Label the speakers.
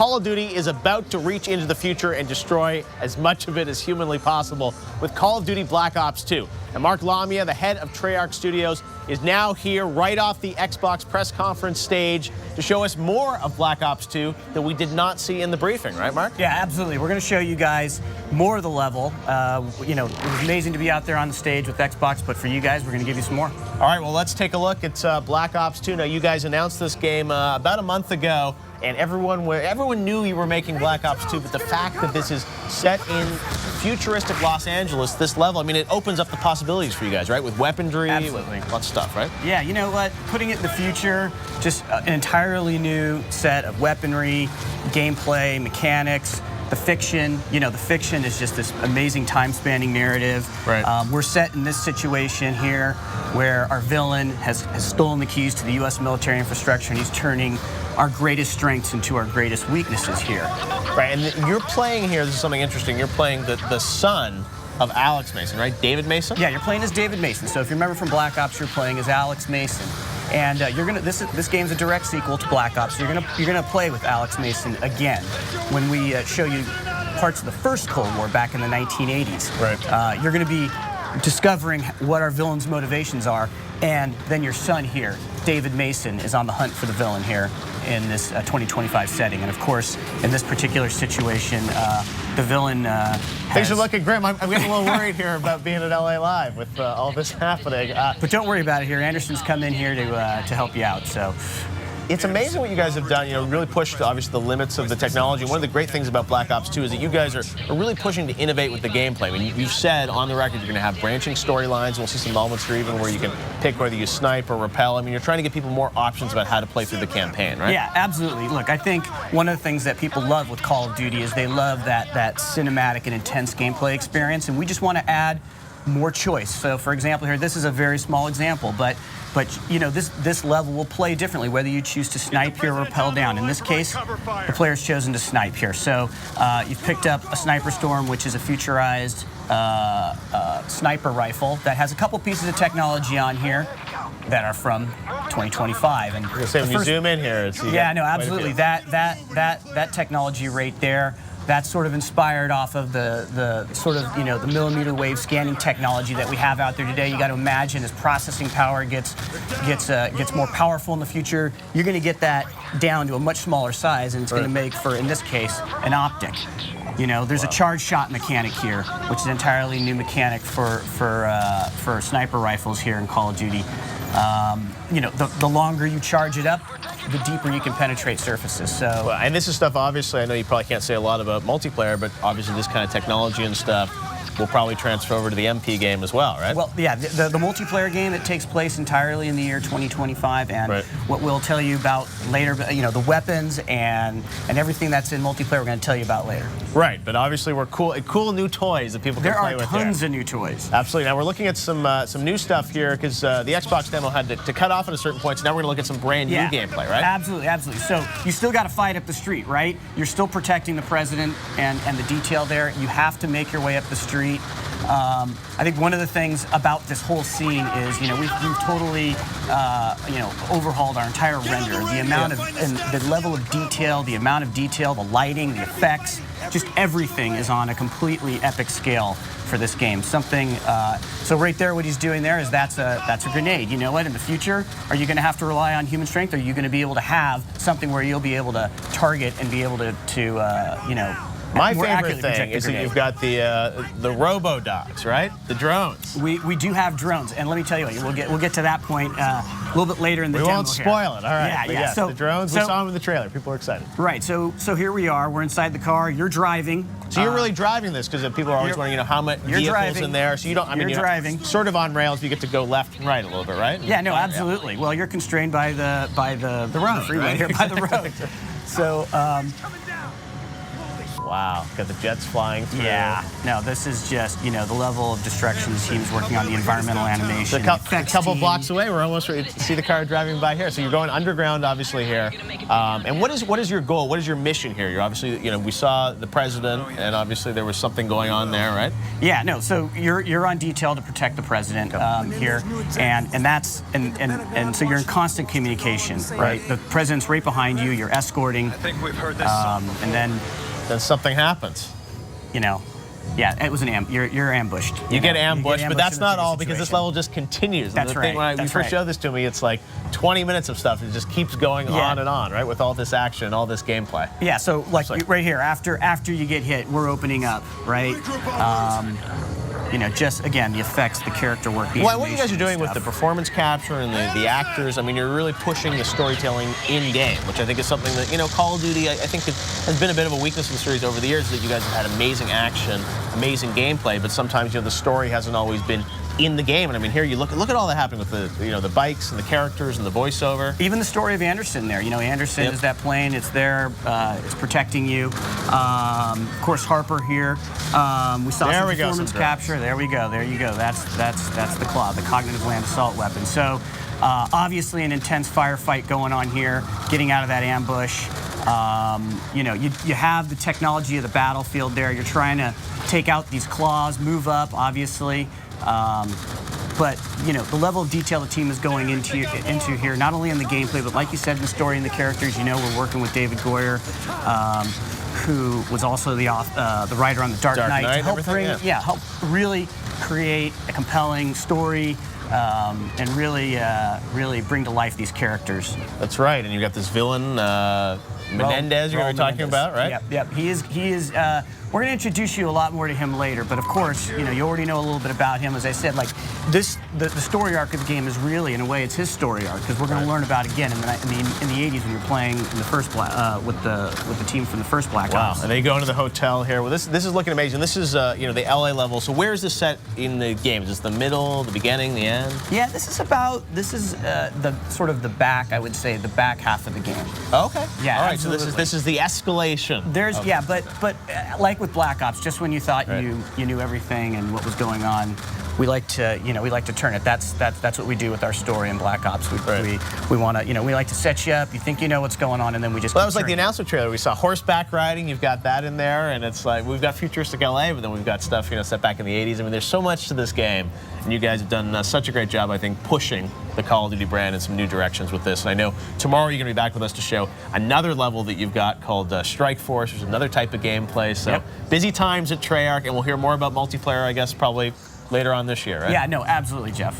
Speaker 1: Call of Duty is about to reach into the future and destroy as much of it as humanly possible with Call of Duty Black Ops 2. And Mark Lamia, the head of Treyarch Studios, is now here right off the Xbox press conference stage to show us more of Black Ops 2 that we did not see in the briefing, right, Mark?
Speaker 2: Yeah, absolutely. We're going to show you guys more of the level. You know, it was amazing to be out there on the stage with Xbox, but for you guys, we're going to give you some more.
Speaker 1: All right, well, let's take a look at Black Ops 2. Now, you guys announced this game about a month ago, and everyone knew you were making Black Ops 2, but the fact that this is set in futuristic Los Angeles, this level, I mean, it opens up the possibilities for you guys, right? With weaponry,
Speaker 2: absolutely.
Speaker 1: With lots of stuff, right?
Speaker 2: Yeah, you know what? Putting it in the future, just an entirely new set of weaponry, gameplay, mechanics. The fiction, you know, the fiction is just this amazing time-spanning narrative.
Speaker 1: Right.
Speaker 2: We're set in this situation here where our villain has stolen the keys to the U.S. military infrastructure, and he's turning our greatest strengths into our greatest weaknesses here.
Speaker 1: Right, and you're playing here, this is something interesting, you're playing the son of Alex Mason, right? David Mason?
Speaker 2: Yeah, you're playing as David Mason. So if you remember from Black Ops, you're playing as Alex Mason. And this game's a direct sequel to Black Ops. So you're gonna play with Alex Mason again when we show you parts of the first Cold War back in the 1980s.
Speaker 1: Right.
Speaker 2: You're gonna be discovering what our villain's motivations are, and then your son here, David Mason, is on the hunt for the villain here in this 2025 setting. And of course, in this particular situation, the villain
Speaker 1: Things are looking grim. I'm getting a little worried here about being at LA Live with all this happening.
Speaker 2: But don't worry about it here. Anderson's come in here to help you out. So.
Speaker 1: It's amazing what you guys have done, you know, really pushed, obviously, the limits of the technology. One of the great things about Black Ops 2 is that you guys are really pushing to innovate with the gameplay. I mean, you've said on the record you're going to have branching storylines. We'll see some moments here even where you can pick whether you snipe or rappel. I mean, you're trying to give people more options about how to play through the campaign, right?
Speaker 2: Yeah, absolutely. Look, I think one of the things that people love with Call of Duty is they love that cinematic and intense gameplay experience, and we just want to add more choice. So, for example, here, this is a very small example, but you know, this level will play differently whether you choose to snipe here or rappel down. In this case, the player's chosen to snipe here. So you've picked up a Sniper Storm, which is a futurized sniper rifle that has a couple pieces of technology on here that are from 2025. And
Speaker 1: when you zoom in here,
Speaker 2: yeah, no, absolutely. That technology right there. That's sort of inspired off of the sort of, you know, the millimeter wave scanning technology that we have out there today. You got to imagine as processing power gets more powerful in the future, you're going to get that down to a much smaller size, and it's going to make for, in this case, an optic. You know, there's a charge shot mechanic here, which is an entirely new mechanic for sniper rifles here in Call of Duty. You know, the longer you charge it up, the deeper you can penetrate surfaces. So,
Speaker 1: well, and this is stuff, obviously, I know you probably can't say a lot about multiplayer, but obviously this kind of technology and stuff will probably transfer over to the MP game as well, right?
Speaker 2: Well, yeah, the multiplayer game that takes place entirely in the year 2025, and what we'll tell you about later, you know, the weapons and everything that's in multiplayer, we're going to tell you about later.
Speaker 1: Right, but obviously we're cool new toys that people can play with.
Speaker 2: There are tons of new toys.
Speaker 1: Absolutely. Now we're looking at some new stuff here because the Xbox demo had to cut off at a certain point, so now we're going to look at some brand new gameplay, right?
Speaker 2: Absolutely, absolutely. So you still got to fight up the street, right? You're still protecting the president and the detail there. You have to make your way up the street. I think one of the things about this whole scene is, you know, we've totally, you know, overhauled our entire render. The amount of, and the level of detail, the amount of detail, the lighting, the effects, just everything is on a completely epic scale for this game. Something, so right there, what he's doing there is that's a grenade. You know what? In the future, are you going to have to rely on human strength? Or are you going to be able to have something where you'll be able to target and be able to you know,
Speaker 1: my favorite thing is that you've got the robo-dogs, right? The drones.
Speaker 2: We do have drones, and let me tell you, we'll get to that point a little bit later in the demo.
Speaker 1: We won't spoil it. All right.
Speaker 2: Yeah.
Speaker 1: So the drones. We saw them in the trailer. People are excited.
Speaker 2: Right. So here we are. We're inside the car. You're driving.
Speaker 1: So you're really driving this because people are always wondering, you know, how much vehicles in there. So you don't. I mean, you're
Speaker 2: driving.
Speaker 1: Sort of on rails. You get to go left and right a little bit, right?
Speaker 2: Yeah. No. Absolutely. Well, you're constrained by the road,
Speaker 1: the freeway
Speaker 2: here by the road. So.
Speaker 1: Wow. Got the jets flying through.
Speaker 2: Yeah. No, this is just, you know, the level of destruction the team's working on, the environmental animation.
Speaker 1: A couple blocks away, we're almost ready to see the car driving by here. So you're going underground, obviously, here. And what is your goal? What is your mission here? You're obviously, you know, we saw the president, and obviously there was something going on there, right?
Speaker 2: Yeah, no, so you're on detail to protect the president here, and so you're in constant communication, right? The president's right behind you, you're escorting,
Speaker 3: I think we've heard this
Speaker 2: and then
Speaker 1: something happens.
Speaker 2: You know, yeah, it was you're ambushed.
Speaker 1: You get ambushed, but that's not all, because this
Speaker 2: situation.
Speaker 1: level just continues.
Speaker 2: That's
Speaker 1: the
Speaker 2: right.
Speaker 1: Thing, when you first showed this to me, it's like 20 minutes of stuff. It just keeps going on and on, right? With all this action, all this gameplay.
Speaker 2: Yeah, so like right here, after you get hit, we're opening up, right? You know, just again, the effects, the character work.
Speaker 1: Well, what you guys are doing with the performance capture and the actors, I mean, you're really pushing the storytelling in-game, which I think is something that, you know, Call of Duty, I think has been a bit of a weakness in the series over the years, that you guys have had amazing action, amazing gameplay, but sometimes, you know, the story hasn't always been in the game. And I mean, here you look at all that happening with the, you know, the bikes and the characters and the voiceover.
Speaker 2: Even the story of Anderson there. You know, Anderson is that plane. It's there. It's protecting you. Of course, Harper here. We saw some performance capture. There we go. There you go. That's the Claw, the cognitive land assault weapon. So obviously an intense firefight going on here, getting out of that ambush. You know, you have the technology of the battlefield there. You're trying to take out these claws, move up, obviously. But, you know, the level of detail the team is going into here, not only in the gameplay, but like you said, in the story and the characters. You know, we're working with David Goyer, who was also the writer on The Dark Knight to help help really create a compelling story and really bring to life these characters.
Speaker 1: That's right, and you got this villain, Menendez, you're talking about, right?
Speaker 2: Yep. He is. We're going to introduce you a lot more to him later, but of course, you know, you already know a little bit about him. As I said, like the story arc of the game is really, in a way, it's his story arc, because we're going to learn about it again in the 80s when you're playing in the first with the team from the first Black Ops.
Speaker 1: Wow, and they go into the hotel here. Well, this is looking amazing. This is you know, the LA level. So where is this set in the game? Is this the middle, the beginning, the end?
Speaker 2: Yeah, this is the sort of the back, I would say, the back half of the game.
Speaker 1: Oh, okay.
Speaker 2: Yeah.
Speaker 1: All right.
Speaker 2: Absolutely.
Speaker 1: So this is the escalation.
Speaker 2: But like with Black Ops, just when you thought you knew everything and what was going on, we like to turn it. That's what we do with our story in Black Ops. We want to, you know, we like to set you up. You think you know what's going on, and then we just.
Speaker 1: Well, that was like the announcement trailer. We saw horseback riding. You've got that in there, and it's like we've got futuristic LA, but then we've got stuff, you know, set back in the 80s. I mean, there's so much to this game, and you guys have done such a great job, I think, pushing the Call of Duty brand in some new directions with this. And I know tomorrow you're going to be back with us to show another level that you've got called Strike Force. There's another type of gameplay. So busy times at Treyarch, and we'll hear more about multiplayer, I guess, probably later on this year, right?
Speaker 2: Yeah, no, absolutely, Jeff.